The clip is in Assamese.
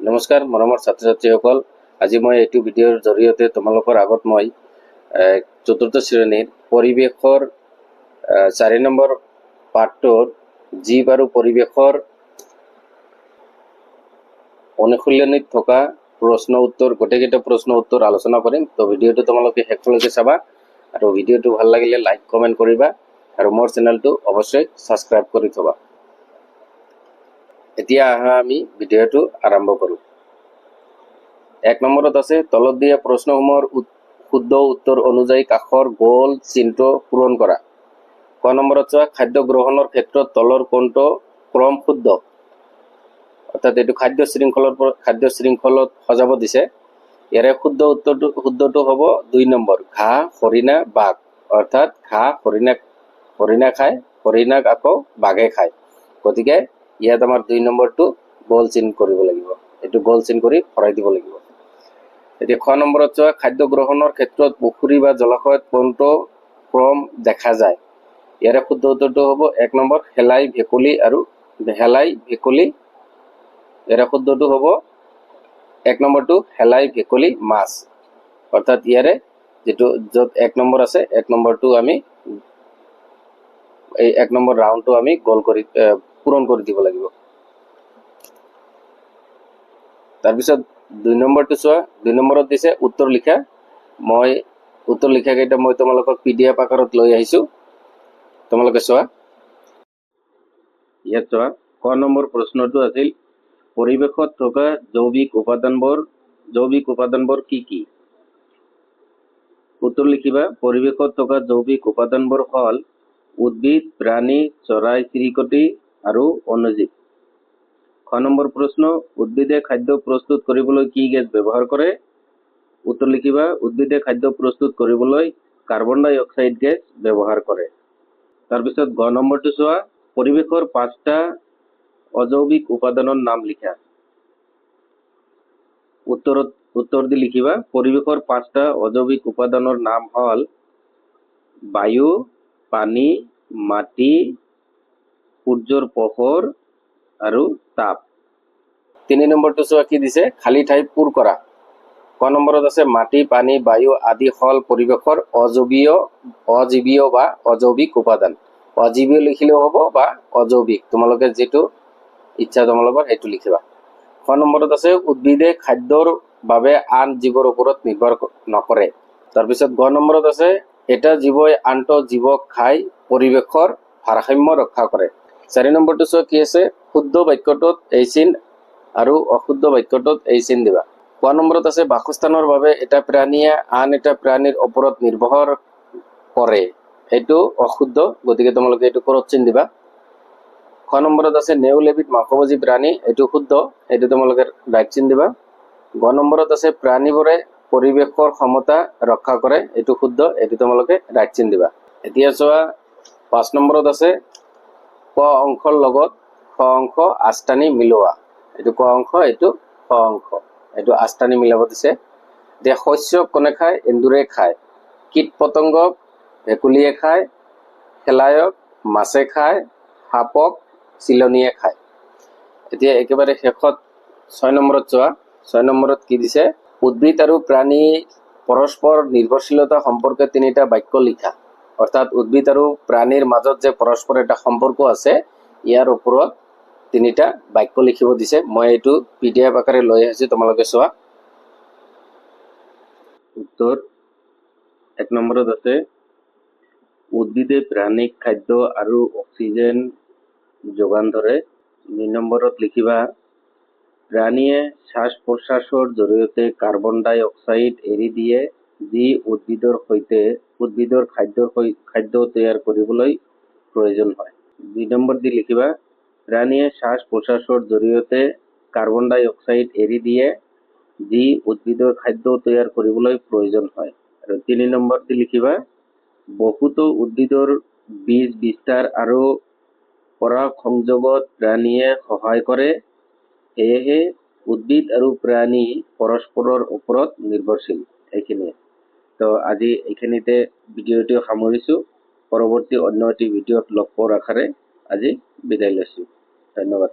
নমস্কাৰ মৰমৰ ছাত্ৰ ছাত্ৰীসকল, আজি মই এইটো ভিডিঅ'ৰ জৰিয়তে তোমালোকৰ আগত মই চতুৰ্থ শ্ৰেণীৰ পৰিৱেশৰ 4 নম্বৰ পাঠটোৰ জীৱ আৰু পৰিৱেশৰ অনুশীলনীত থকা প্ৰশ্ন উত্তৰ গোটেইকেইটা প্ৰশ্ন উত্তৰ আলোচনা কৰিম। তো ভিডিঅ'টো তোমালোকে শেষলৈকে চাবা আৰু ভিডিঅ'টো ভাল লাগিলে লাইক কমেণ্ট কৰিবা আৰু মোৰ চেনেলটো অৱশ্যই ছাবস্ক্ৰাইব কৰি থবা। এতিয়া আহা আমি ভিডিঅ'টো আৰম্ভ কৰোঁ। 1 নম্বৰত আছে তলত দিয়া প্ৰশ্নসমূহৰ শুদ্ধ উত্তৰ অনুযায়ী কাষৰ গোল চিহ্নটো পূৰণ কৰা। ক নম্বৰত চোৱা, খাদ্য গ্ৰহণৰ ক্ষেত্ৰত তলৰ কোনটো ক্ৰম শুদ্ধ? অৰ্থাৎ এইটো খাদ্য শৃংখলত সজাব দিছে। ইয়াৰে শুদ্ধটো হ'ব 2 নম্বৰ, ঘাঁহ হৰিণা বাঘ। অৰ্থাৎ ঘাঁহ হৰিণা খায়, হৰিণাক আকৌ বাঘে খায়। গতিকে ইয়াত আমাৰ 2 নম্বৰটো গোল চিন কৰিব লাগিব, এইটো গোল চিন কৰি ভৰাই দিব লাগিব। এতিয়া খ নম্বৰত চোৱা, খাদ্য গ্ৰহণৰ ক্ষেত্ৰত পুখুৰী বা জলাশয়ত কোনটো ক্ৰম দেখা যায়? ইয়াৰে শুদ্ধ উত্তৰটো হ'ব 1 নম্বৰ, শেলাই ভেকুলী আৰু ভেকুলী। ইয়াৰে শুদ্ধটো হ'ব 1 নম্বৰটো শেলাই ভেকুলী মাছ। অৰ্থাৎ ইয়াৰে যেটো য'ত 1 নম্বৰ আছে 1 নম্বৰটো আমি এই 1 নম্বৰ ৰাউণ্ডটো আমি গোল কৰি পূৰণ কৰি দিব লাগিব। তাৰপিছত 2 নম্বৰটো চোৱা, 2 নম্বৰত দিছে উত্তৰ লিখা। মই উত্তৰ লিখা কেইটা মই তোমালোকক PDF আকাৰত লৈ আহিছোঁ, তোমালোকে চোৱা। ইয়াত চোৱা, ক নম্বৰ প্ৰশ্নটো আছিল পৰিৱেশত থকা জৈৱিক উপাদানবোৰ কি কি? উত্তৰ লিখিবা, পৰিৱেশত থকা জৈৱিক উপাদানবোৰ হ'ল উদ্ভিদ, প্ৰাণী, চৰাই চিৰিকটি আৰু অণুজীৱ। খ নম্বৰ প্ৰশ্ন, উদ্ভিদে খাদ্য প্ৰস্তুত কৰিবলৈ কি গেছ ব্যৱহাৰ কৰে? উত্তৰ লিখিবা, উদ্ভিদে খাদ্য প্ৰস্তুত কৰিবলৈ কাৰ্বন ডাই অক্সাইড গেছ ব্যৱহাৰ কৰে। তাৰপিছত গ নম্বৰটো চোৱা, পৰিৱেশৰ 5টা অজৈৱিক উপাদানৰ নাম লিখা। উত্তৰ দি লিখিবা, পৰিৱেশৰ 5টা অজৈৱিক উপাদানৰ নাম হ'ল বায়ু, পানী, মাটি, সূৰ্যৰ পোহৰ আৰু তাপ। 3 নম্বৰটো চোৱা কি দিছে, খালী ঠাই পূৰ কৰা। ক নম্বৰত আছে মাটি, পানী, বায়ু আদি হ'ল পৰিৱেশৰ অজীৱীয় বা অজৈৱিক উপাদান। অজীৱীয় লিখিলেও হ'ব বা অজৈৱিক, তোমালোকে যিটো ইচ্ছা তোমালোকৰ সেইটো লিখিবা। খ নম্বৰত আছে উদ্ভিদে খাদ্যৰ বাবে আন জীৱৰ ওপৰত নিৰ্ভৰ নকৰে। তাৰপিছত গ নম্বৰত আছে এটা জীৱই আনটো জীৱক খাই পৰিৱেশৰ ভাৰসাম্য ৰক্ষা কৰে। 4 নম্বৰটো চোৱা কি আছে, শুদ্ধ বাক্যটোত এই চিন আৰু অশুদ্ধ বাক্যটোত এই চিন দিবা। ক নম্বৰত আছে বাসস্থানৰ বাবে এটা প্ৰাণীয়ে আন এটা প্ৰাণীৰ ওপৰত নিৰ্ভৰ কৰে, এইটো অশুদ্ধ, গতিকে তোমালোকে এইটো ক্ৰছ চিন দিবা। খ নম্বৰত আছে নেউল এবিধ মাংসভোজী প্ৰাণী, এইটো শুদ্ধ, এইটো তোমালোকে ৰাইট চিন দিবা। গ নম্বৰত আছে প্ৰাণীবোৰে পৰিৱেশৰ সমতা ৰক্ষা কৰে, এইটো শুদ্ধ, এইটো তোমালোকে ৰাইট চিন দিবা। এতিয়া চোৱা 5 নম্বৰত আছে ক অংশৰ লগত খ অংশ আচটানি মিলোৱা। এইটো ক অংশ, এইটো খ অংশ, এইটো আচটানি মিলাব দিছে। এতিয়া শস্য কোনে খায়? এন্দুৰে খায়। কীট পতংগক ভেকুলীয়ে খায়, শেলায়ক মাছে খায়, সাপক চিলনীয়ে খায়। এতিয়া একেবাৰে শেষত 6 নম্বৰত চোৱা, 6 নম্বৰত কি দিছে, উদ্ভিদ আৰু প্ৰাণী পৰস্পৰ নিৰ্ভৰশীলতা সম্পৰ্কে 3টা বাক্য লিখা। অৰ্থাৎ উদ্ভিদ আৰু প্ৰাণীৰ মাজত যে পৰস্পৰ এটা সম্পৰ্ক আছে, ইয়াৰ ওপৰত 3টা বাক্য লিখিব দিছে। মই এইটো PDF আকাৰে লৈ আহিছোঁ, তোমালোকে চোৱা। উত্তৰ 1 নম্বৰত আছে উদ্ভিদে প্ৰাণীক খাদ্য আৰু অক্সিজেন যোগান ধৰে। 2 নম্বৰত লিখিবা, প্ৰাণীয়ে শ্বাস প্ৰশ্বাসৰ জৰিয়তে কাৰ্বন ডাই অক্সাইড এৰি দিয়ে, যি উদ্ভিদৰ খাদ্য তৈয়াৰ কৰিবলৈ প্ৰয়োজন হয়। 2 নম্বৰ দি লিখিবা, প্ৰাণীয়ে শ্বাস প্ৰশ্বাসৰ জৰিয়তে কাৰ্বন ডাই অক্সাইড এৰি দিয়ে, যি উদ্ভিদৰ খাদ্য তৈয়াৰ কৰিবলৈ প্ৰয়োজন হয়। আৰু 3 নম্বৰ দি লিখিবা, বহুতো উদ্ভিদৰ বীজ বিস্তাৰ আৰু পৰাগ সংযোগত প্ৰাণীয়ে সহায় কৰে, সেয়েহে উদ্ভিদ আৰু প্ৰাণী পৰস্পৰৰ ওপৰত নিৰ্ভৰশীল। এইখিনিয়ে। তো আজি এইখিনিতে ভিডিঅ'টো সামৰিছোঁ। পৰৱৰ্তী অন্য এটি ভিডিঅ'ত লগ পোৱাৰ আশাৰে আজি বিদায় লৈছোঁ। ধন্যবাদ।